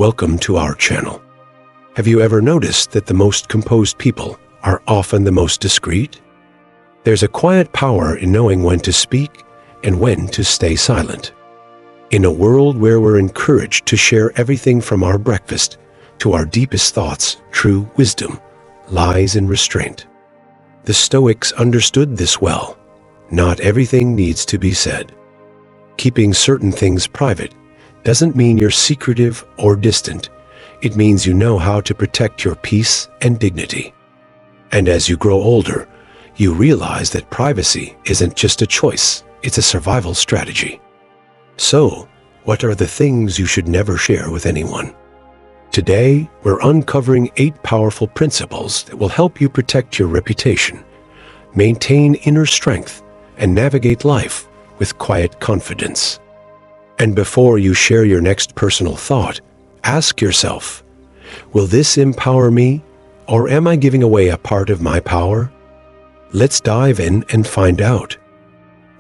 Welcome to our channel. Have you ever noticed that the most composed people are often the most discreet? There's a quiet power in knowing when to speak and when to stay silent. In a world where we're encouraged to share everything from our breakfast to our deepest thoughts, true wisdom lies in restraint. The Stoics understood this well. Not everything needs to be said. Keeping certain things private doesn't mean you're secretive or distant. It means you know how to protect your peace and dignity. And as you grow older, you realize that privacy isn't just a choice, it's a survival strategy. So, what are the things you should never share with anyone? Today, we're uncovering 8 powerful principles that will help you protect your reputation, maintain inner strength, and navigate life with quiet confidence. And before you share your next personal thought, ask yourself, will this empower me, or am I giving away a part of my power? Let's dive in and find out.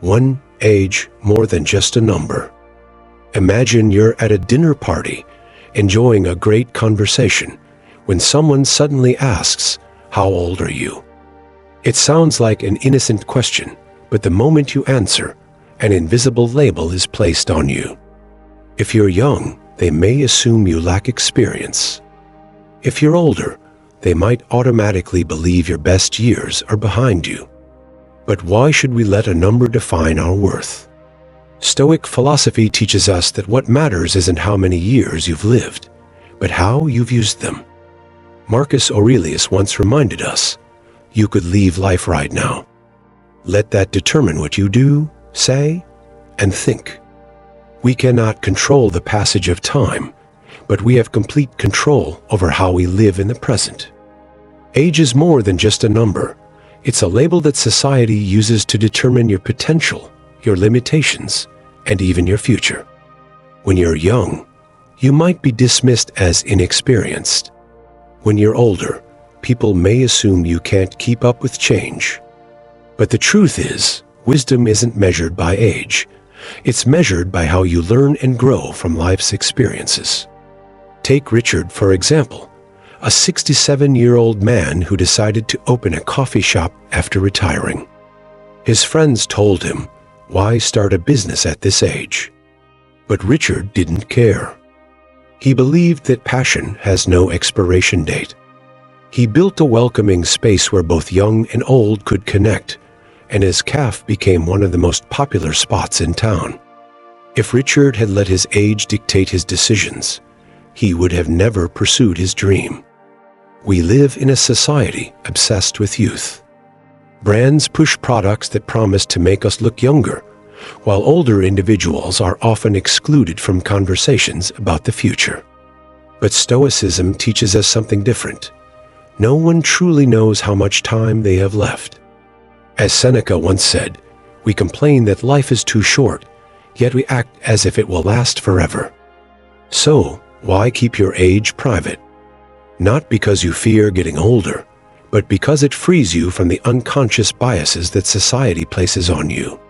1. Age more than just a number. Imagine you're at a dinner party, enjoying a great conversation, when someone suddenly asks, "How old are you?" It sounds like an innocent question, but the moment you answer, an invisible label is placed on you. If you're young, they may assume you lack experience. If you're older, they might automatically believe your best years are behind you. But why should we let a number define our worth? Stoic philosophy teaches us that what matters isn't how many years you've lived, but how you've used them. Marcus Aurelius once reminded us, you could leave life right now. Let that determine what you do, say, and think. We cannot control the passage of time, but we have complete control over how we live in the present. Age is more than just a number. It's a label that society uses to determine your potential, your limitations, and even your future. When you're young, you might be dismissed as inexperienced. When you're older, people may assume you can't keep up with change. But the truth is, wisdom isn't measured by age. It's measured by how you learn and grow from life's experiences. Take Richard, for example, a 67-year-old man who decided to open a coffee shop after retiring. His friends told him, why start a business at this age? But Richard didn't care. He believed that passion has no expiration date. He built a welcoming space where both young and old could connect, and his cafe became one of the most popular spots in town. If Richard had let his age dictate his decisions, he would have never pursued his dream. We live in a society obsessed with youth. Brands push products that promise to make us look younger, while older individuals are often excluded from conversations about the future. But Stoicism teaches us something different. No one truly knows how much time they have left. As Seneca once said, we complain that life is too short, yet we act as if it will last forever. So, why keep your age private? Not because you fear getting older, but because it frees you from the unconscious biases that society places on you.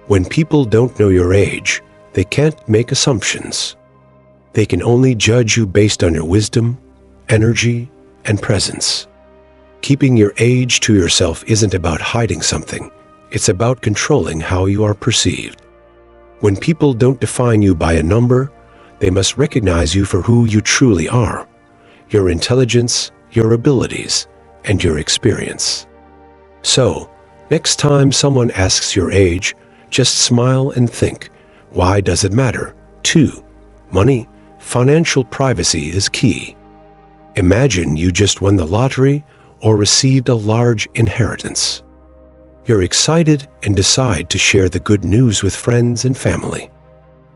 When people don't know your age, they can't make assumptions. They can only judge you based on your wisdom, energy, and presence. Keeping your age to yourself isn't about hiding something. It's about controlling how you are perceived. When people don't define you by a number, they must recognize you for who you truly are, your intelligence, your abilities, and your experience. So, next time someone asks your age, just smile and think, why does it matter? 2. Money, financial privacy is key. Imagine you just won the lottery or received a large inheritance. You're excited and decide to share the good news with friends and family.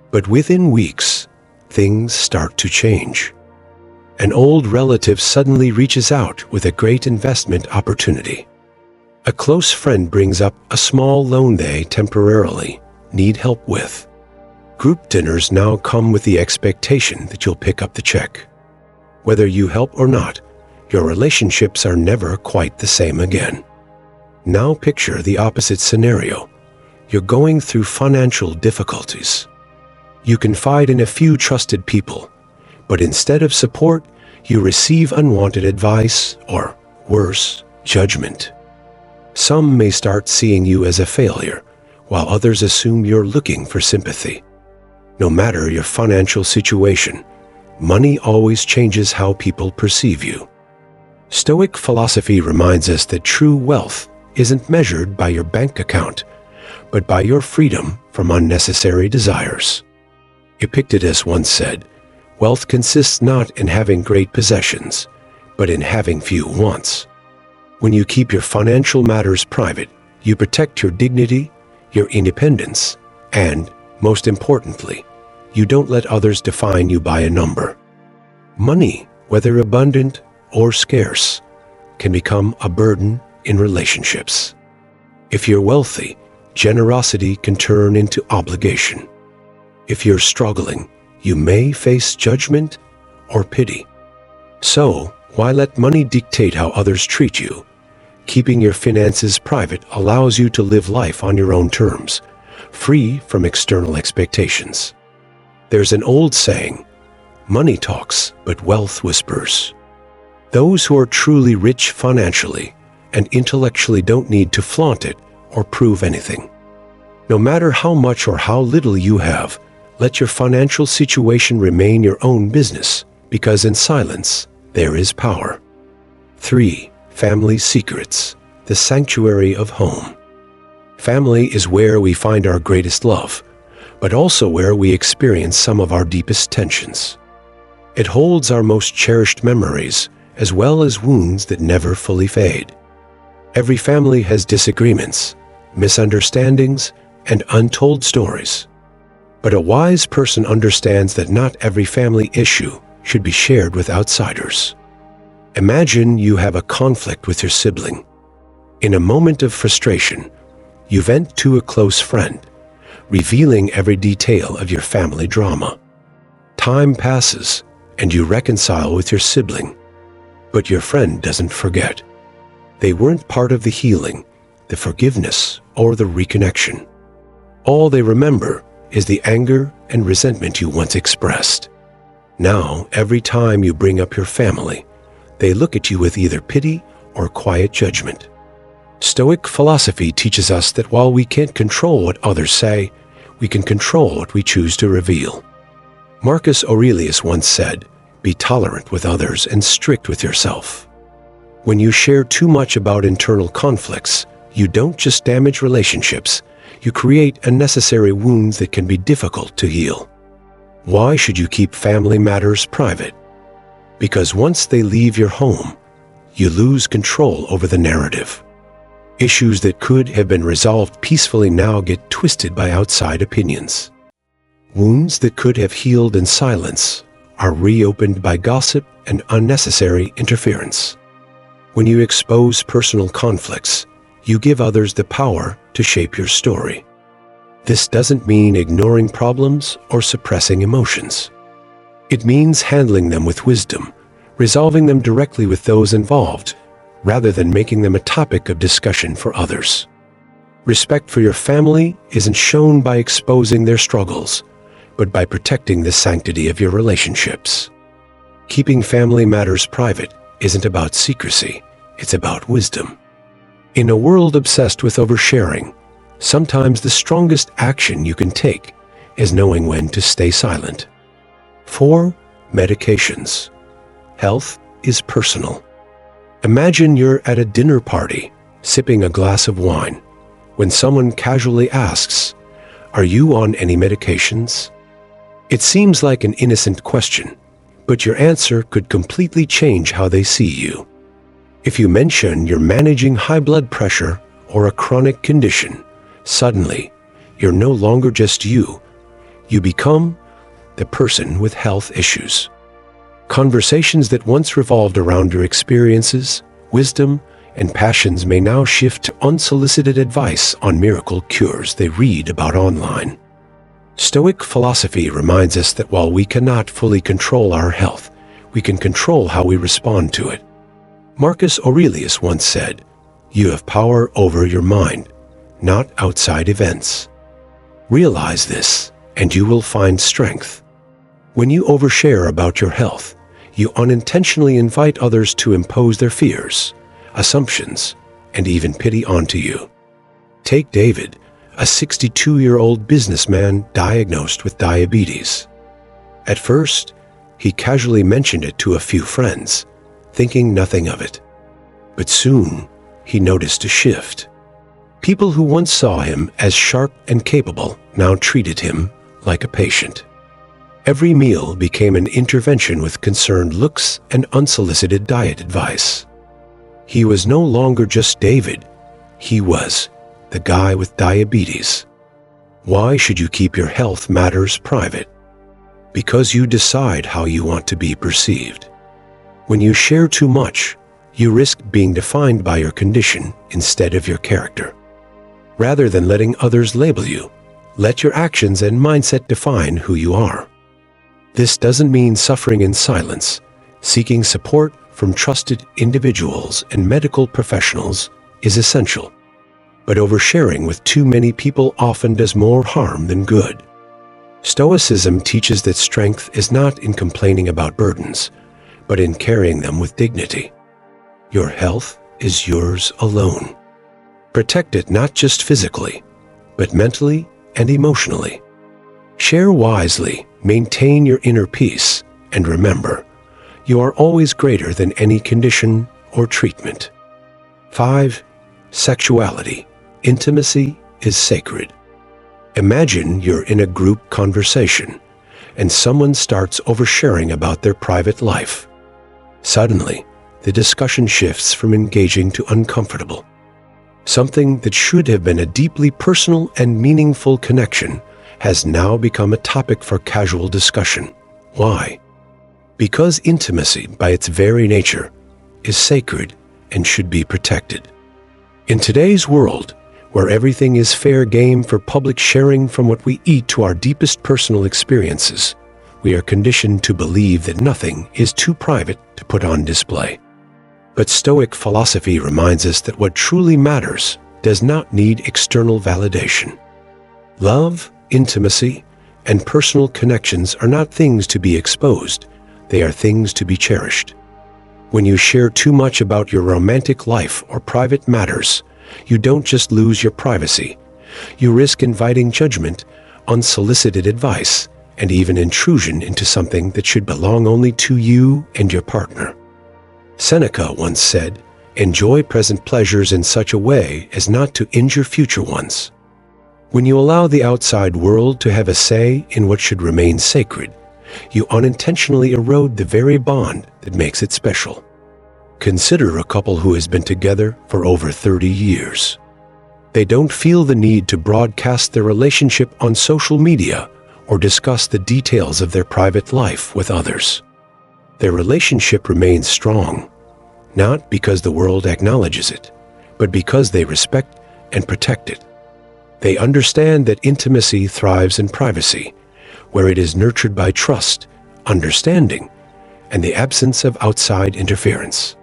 But within weeks, things start to change. An old relative suddenly reaches out with a great investment opportunity. A close friend brings up a small loan they temporarily need help with. Group dinners now come with the expectation that you'll pick up the check. Whether you help or not, your relationships are never quite the same again. Now picture the opposite scenario. You're going through financial difficulties. You confide in a few trusted people, But instead of support, you receive unwanted advice or, worse, judgment. Some may start seeing you as a failure, while others assume you're looking for sympathy. No matter your financial situation, money always changes how people perceive you. Stoic philosophy reminds us that true wealth isn't measured by your bank account, but by your freedom from unnecessary desires. Epictetus once said, "Wealth consists not in having great possessions, but in having few wants." When you keep your financial matters private, you protect your dignity, your independence, and, most importantly, you don't let others define you by a number. Money, whether abundant or scarce, can become a burden in relationships. If you're wealthy, generosity can turn into obligation. If you're struggling, you may face judgment or pity. So, why let money dictate how others treat you? Keeping your finances private allows you to live life on your own terms, free from external expectations. There's an old saying, "Money talks, but wealth whispers." Those who are truly rich financially and intellectually don't need to flaunt it or prove anything. No matter how much or how little you have, let your financial situation remain your own business, because in silence, there is power. 3. Family secrets, the sanctuary of home. Family is where we find our greatest love, but also where we experience some of our deepest tensions. It holds our most cherished memories, as well as wounds that never fully fade. Every family has disagreements, misunderstandings, and untold stories. But a wise person understands that not every family issue should be shared with outsiders. Imagine you have a conflict with your sibling. In a moment of frustration, you vent to a close friend, revealing every detail of your family drama. Time passes, and you reconcile with your sibling. But your friend doesn't forget. They weren't part of the healing, the forgiveness, or the reconnection. All they remember is the anger and resentment you once expressed. Now, every time you bring up your family, they look at you with either pity or quiet judgment. Stoic philosophy teaches us that while we can't control what others say, we can control what we choose to reveal. Marcus Aurelius once said, "Be tolerant with others and strict with yourself." When you share too much about internal conflicts, you don't just damage relationships, you create unnecessary wounds that can be difficult to heal. Why should you keep family matters private? Because once they leave your home, you lose control over the narrative. Issues that could have been resolved peacefully now get twisted by outside opinions. Wounds that could have healed in silence are reopened by gossip and unnecessary interference. When you expose personal conflicts, you give others the power to shape your story. This doesn't mean ignoring problems or suppressing emotions. It means handling them with wisdom, resolving them directly with those involved, rather than making them a topic of discussion for others. Respect for your family isn't shown by exposing their struggles, but by protecting the sanctity of your relationships. Keeping family matters private isn't about secrecy, it's about wisdom. In a world obsessed with oversharing, sometimes the strongest action you can take is knowing when to stay silent. 4. Medications. Health is personal. Imagine you're at a dinner party, sipping a glass of wine, when someone casually asks, "Are you on any medications?" It seems like an innocent question, but your answer could completely change how they see you. If you mention you're managing high blood pressure or a chronic condition, suddenly, you're no longer just you. You become the person with health issues. Conversations that once revolved around your experiences, wisdom, and passions may now shift to unsolicited advice on miracle cures they read about online. Stoic philosophy reminds us that while we cannot fully control our health, we can control how we respond to it. Marcus Aurelius once said, "You have power over your mind, not outside events." Realize this, and you will find strength. When you overshare about your health, you unintentionally invite others to impose their fears, assumptions, and even pity onto you. Take David, a 62-year-old businessman diagnosed with diabetes. At first, he casually mentioned it to a few friends, thinking nothing of it. But soon, he noticed a shift. People who once saw him as sharp and capable now treated him like a patient. Every meal became an intervention with concerned looks and unsolicited diet advice. He was no longer just David. He was the guy with diabetes. Why should you keep your health matters private? Because you decide how you want to be perceived. When you share too much, you risk being defined by your condition instead of your character. Rather than letting others label you, let your actions and mindset define who you are. This doesn't mean suffering in silence. Seeking support from trusted individuals and medical professionals is essential. But oversharing with too many people often does more harm than good. Stoicism teaches that strength is not in complaining about burdens, but in carrying them with dignity. Your health is yours alone. Protect it not just physically, but mentally and emotionally. Share wisely, maintain your inner peace, and remember, you are always greater than any condition or treatment. 5. Sexuality. Intimacy is sacred. Imagine you're in a group conversation, and someone starts oversharing about their private life. Suddenly, the discussion shifts from engaging to uncomfortable. Something that should have been a deeply personal and meaningful connection has now become a topic for casual discussion. Why? Because intimacy, by its very nature, is sacred and should be protected. In today's world, where everything is fair game for public sharing from what we eat to our deepest personal experiences, we are conditioned to believe that nothing is too private to put on display. But Stoic philosophy reminds us that what truly matters does not need external validation. Love, intimacy, and personal connections are not things to be exposed. They are things to be cherished. When you share too much about your romantic life or private matters, you don't just lose your privacy. You risk inviting judgment, unsolicited advice, and even intrusion into something that should belong only to you and your partner. Seneca once said, "Enjoy present pleasures in such a way as not to injure future ones." When you allow the outside world to have a say in what should remain sacred, you unintentionally erode the very bond that makes it special. Consider a couple who has been together for over 30 years. They don't feel the need to broadcast their relationship on social media or discuss the details of their private life with others. Their relationship remains strong, not because the world acknowledges it, but because they respect and protect it. They understand that intimacy thrives in privacy, where it is nurtured by trust, understanding, and the absence of outside interference.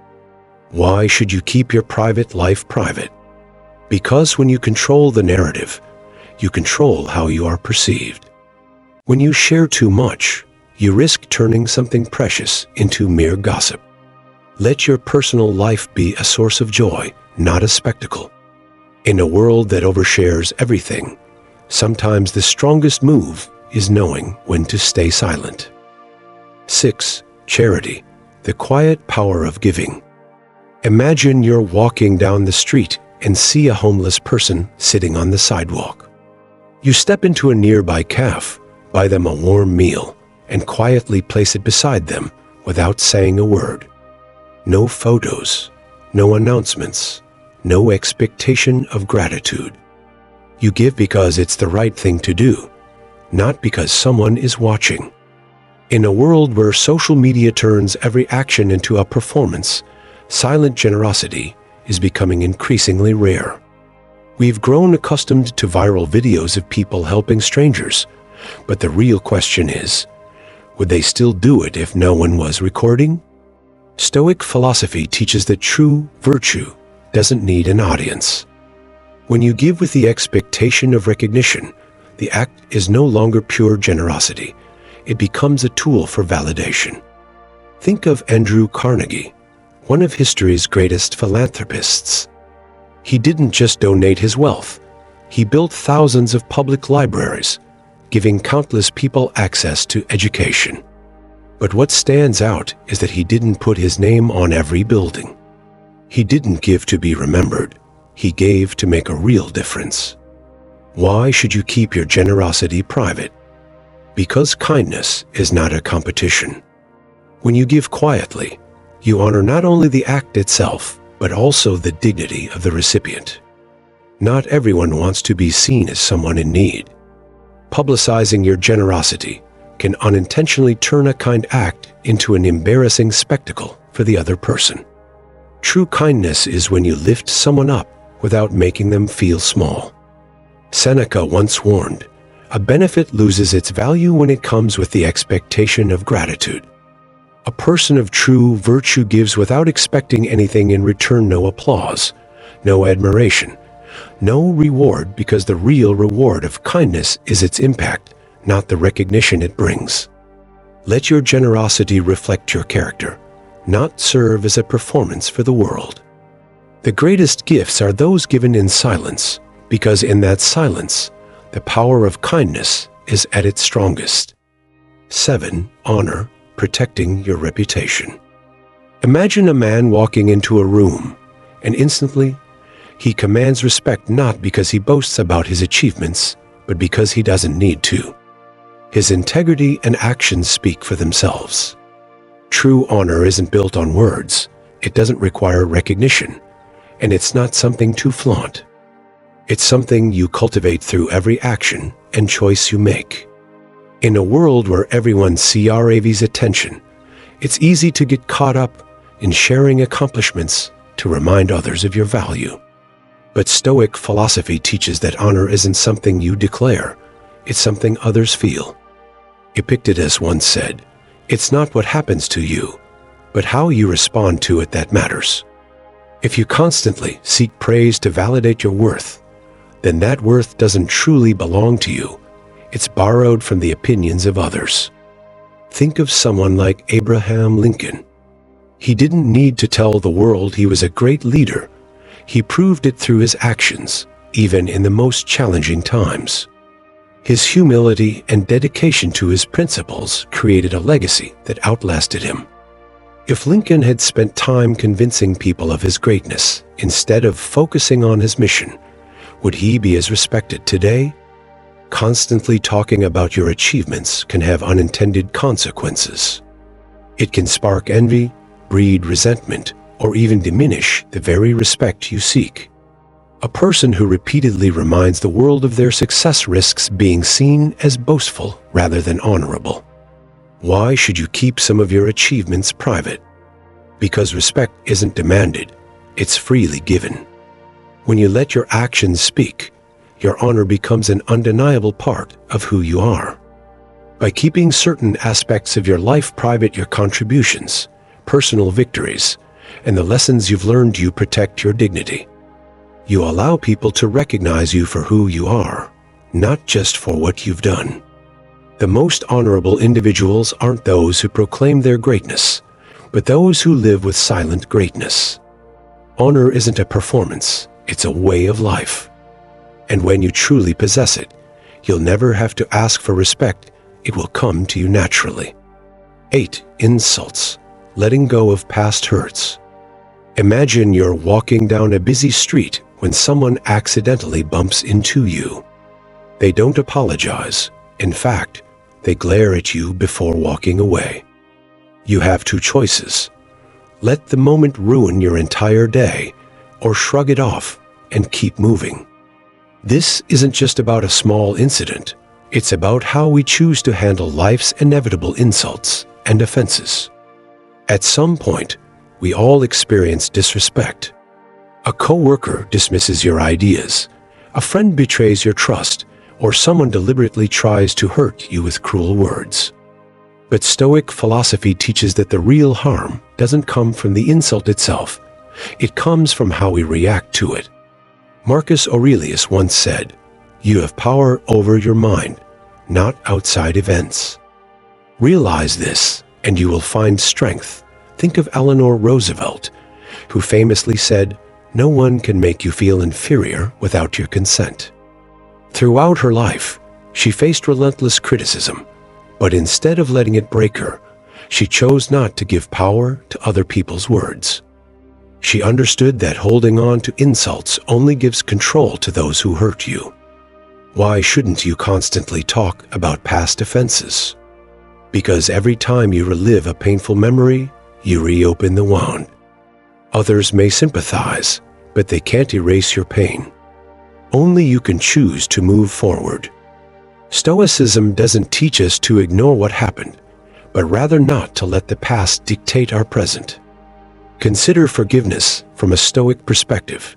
Why should you keep your private life private? Because when you control the narrative, you control how you are perceived. When you share too much, you risk turning something precious into mere gossip. Let your personal life be a source of joy, not a spectacle. In a world that overshares everything, sometimes the strongest move is knowing when to stay silent. 6. Charity, the quiet power of giving. Imagine you're walking down the street and see a homeless person sitting on the sidewalk. You step into a nearby cafe, buy them a warm meal, and quietly place it beside them without saying a word. No photos, no announcements, no expectation of gratitude. You give because it's the right thing to do, not because someone is watching. In a world where social media turns every action into a performance, silent generosity is becoming increasingly rare. We've grown accustomed to viral videos of people helping strangers, but the real question is, would they still do it if no one was recording? Stoic philosophy teaches that true virtue doesn't need an audience. When you give with the expectation of recognition, the act is no longer pure generosity. it becomes a tool for validation. Think of Andrew Carnegie, one of history's greatest philanthropists. He didn't just donate his wealth, he built thousands of public libraries, giving countless people access to education. But what stands out is that he didn't put his name on every building. He didn't give to be remembered, he gave to make a real difference. Why should you keep your generosity private? Because kindness is not a competition. When you give quietly, you honor not only the act itself, but also the dignity of the recipient. Not everyone wants to be seen as someone in need. Publicizing your generosity can unintentionally turn a kind act into an embarrassing spectacle for the other person. True kindness is when you lift someone up without making them feel small. Seneca once warned, "A benefit loses its value when it comes with the expectation of gratitude." A person of true virtue gives without expecting anything in return, no applause, no admiration, no reward, because the real reward of kindness is its impact, not the recognition it brings. Let your generosity reflect your character, not serve as a performance for the world. The greatest gifts are those given in silence, because in that silence, the power of kindness is at its strongest. 7. Honor, protecting your reputation. Imagine a man walking into a room, and instantly, he commands respect not because he boasts about his achievements, but because he doesn't need to. His integrity and actions speak for themselves. True honor isn't built on words, it doesn't require recognition, and it's not something to flaunt. It's something you cultivate through every action and choice you make. In a world where everyone craves attention, it's easy to get caught up in sharing accomplishments to remind others of your value. But Stoic philosophy teaches that honor isn't something you declare, it's something others feel. Epictetus once said, "It's not what happens to you, but how you respond to it that matters." If you constantly seek praise to validate your worth, then that worth doesn't truly belong to you. It's borrowed from the opinions of others. Think of someone like Abraham Lincoln. He didn't need to tell the world he was a great leader. He proved it through his actions, even in the most challenging times. His humility and dedication to his principles created a legacy that outlasted him. If Lincoln had spent time convincing people of his greatness instead of focusing on his mission, would he be as respected today? Constantly talking about your achievements can have unintended consequences. It can spark envy, breed resentment, or even diminish the very respect you seek. A person who repeatedly reminds the world of their success risks being seen as boastful rather than honorable. Why should you keep some of your achievements private? Because respect isn't demanded, it's freely given. When you let your actions speak, your honor becomes an undeniable part of who you are. By keeping certain aspects of your life private, your contributions, personal victories, and the lessons you've learned, you protect your dignity. You allow people to recognize you for who you are, not just for what you've done. The most honorable individuals aren't those who proclaim their greatness, but those who live with silent greatness. Honor isn't a performance, it's a way of life. And when you truly possess it, you'll never have to ask for respect, it will come to you naturally. 8. Insults, letting go of past hurts. Imagine you're walking down a busy street when someone accidentally bumps into you. They don't apologize. In fact, they glare at you before walking away. You have two choices. Let the moment ruin your entire day, or shrug it off and keep moving. This isn't just about a small incident. It's about how we choose to handle life's inevitable insults and offenses. At some point, we all experience disrespect. A coworker dismisses your ideas, a friend betrays your trust, or someone deliberately tries to hurt you with cruel words. But Stoic philosophy teaches that the real harm doesn't come from the insult itself. It comes from how we react to it. Marcus Aurelius once said, "You have power over your mind, not outside events." Realize this, and you will find strength. Think of Eleanor Roosevelt, who famously said, "No one can make you feel inferior without your consent." Throughout her life, she faced relentless criticism, but instead of letting it break her, she chose not to give power to other people's words. She understood that holding on to insults only gives control to those who hurt you. Why shouldn't you constantly talk about past offenses? Because every time you relive a painful memory, you reopen the wound. Others may sympathize, but they can't erase your pain. Only you can choose to move forward. Stoicism doesn't teach us to ignore what happened, but rather not to let the past dictate our present. Consider forgiveness from a Stoic perspective,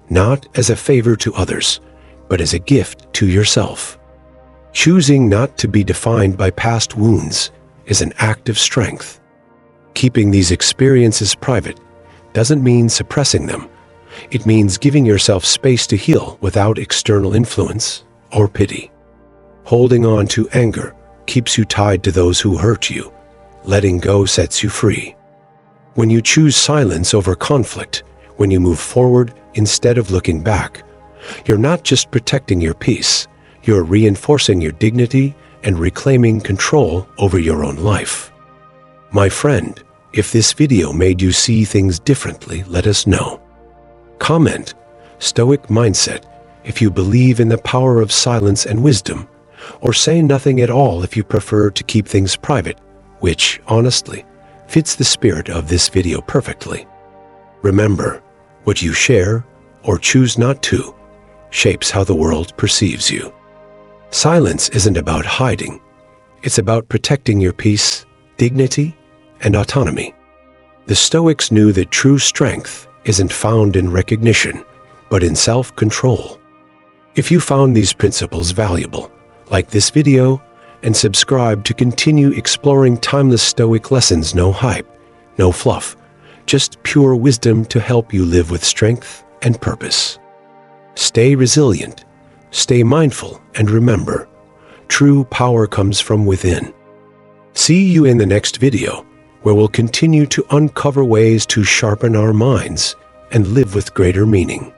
not as a favor to others, but as a gift to yourself. Choosing not to be defined by past wounds is an act of strength. Keeping these experiences private doesn't mean suppressing them. It means giving yourself space to heal without external influence or pity. Holding on to anger keeps you tied to those who hurt you. Letting go sets you free. When you choose silence over conflict, when you move forward instead of looking back, you're not just protecting your peace, you're reinforcing your dignity and reclaiming control over your own life. My friend, if this video made you see things differently, let us know. Comment Stoic mindset if you believe in the power of silence and wisdom, or say nothing at all if you prefer to keep things private, which, honestly, fits the spirit of this video perfectly. Remember, what you share, or choose not to, shapes how the world perceives you. Silence isn't about hiding. It's about protecting your peace, dignity, and autonomy. The Stoics knew that true strength isn't found in recognition, but in self-control. If you found these principles valuable, like this video and subscribe to continue exploring timeless Stoic lessons. No hype, no fluff, just pure wisdom to help you live with strength and purpose. Stay resilient, stay mindful, and remember, true power comes from within. See you in the next video, where we'll continue to uncover ways to sharpen our minds and live with greater meaning.